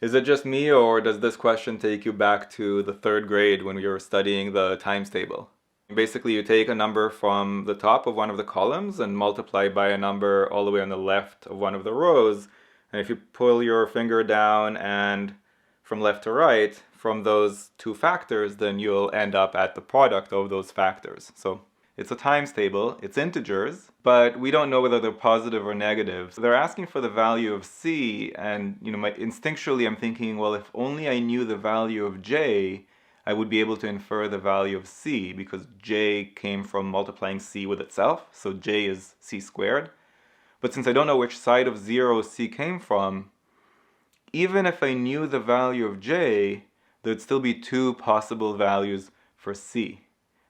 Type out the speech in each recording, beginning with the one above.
Is it just me, or does this question take you back to the 3rd grade when we were studying the times table? Basically, you take a number from the top of one of the columns and multiply by a number all the way on the left of one of the rows. And if you pull your finger down and from left to right, from those two factors, then you'll end up at the product of those factors. So it's a times table, it's integers, but we don't know whether they're positive or negative. So they're asking for the value of c, and instinctually I'm thinking, well, if only I knew the value of j, I would be able to infer the value of c, because j came from multiplying c with itself, so j is c squared. But since I don't know which side of 0 c came from, even if I knew the value of j, there'd still be 2 possible values for c.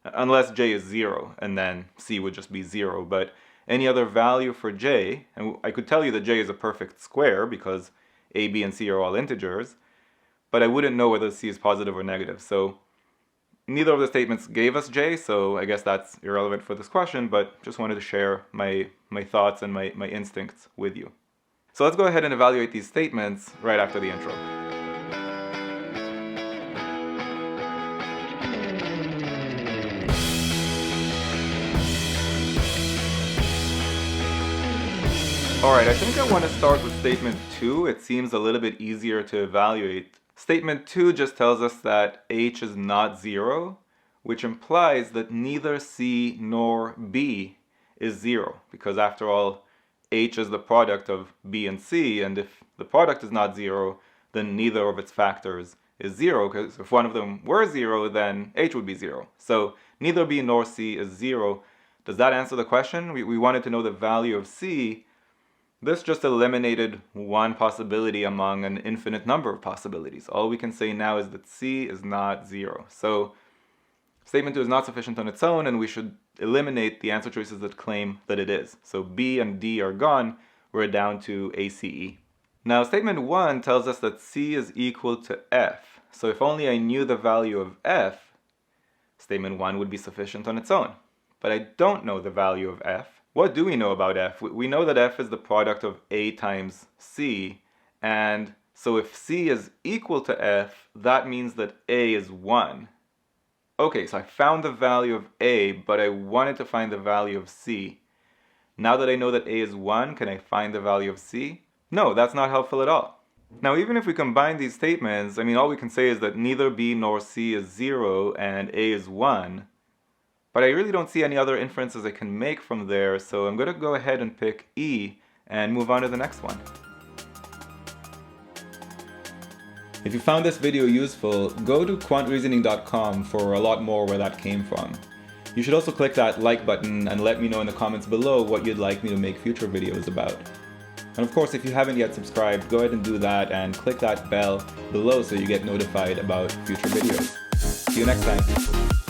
Unless j is 0, and then c would just be 0. But any other value for j, and I could tell you that j is a perfect square because a, b, and c are all integers, but I wouldn't know whether c is positive or negative. So neither of the statements gave us j, so I guess that's irrelevant for this question, but just wanted to share my thoughts and my instincts with you. So let's go ahead and evaluate these statements right after the intro. Alright, I think I want to start with statement 2. It seems a little bit easier to evaluate. Statement 2 just tells us that h is not 0, which implies that neither c nor b is 0, because after all, h is the product of b and c, and if the product is not 0, then neither of its factors is 0, because if one of them were 0, then h would be 0. So neither b nor c is 0. Does that answer the question? We wanted to know the value of c. This just eliminated one possibility among an infinite number of possibilities. All we can say now is that c is not 0. So statement 2 is not sufficient on its own, and we should eliminate the answer choices that claim that it is. So b and d are gone. We're down to ACE. Now statement 1 tells us that c is equal to f. So if only I knew the value of f, statement 1 would be sufficient on its own. But I don't know the value of f. What do we know about f? We know that f is the product of a times c, and so if c is equal to f, that means that a is 1. Okay, so I found the value of a, but I wanted to find the value of c. Now that I know that a is 1, can I find the value of c? No, that's not helpful at all. Now even if we combine these statements, all we can say is that neither b nor c is 0 and a is 1. But I really don't see any other inferences I can make from there, so I'm going to go ahead and pick E and move on to the next one. If you found this video useful, go to quantreasoning.com for a lot more where that came from. You should also click that like button and let me know in the comments below what you'd like me to make future videos about. And of course, if you haven't yet subscribed, go ahead and do that and click that bell below so you get notified about future videos. See you next time.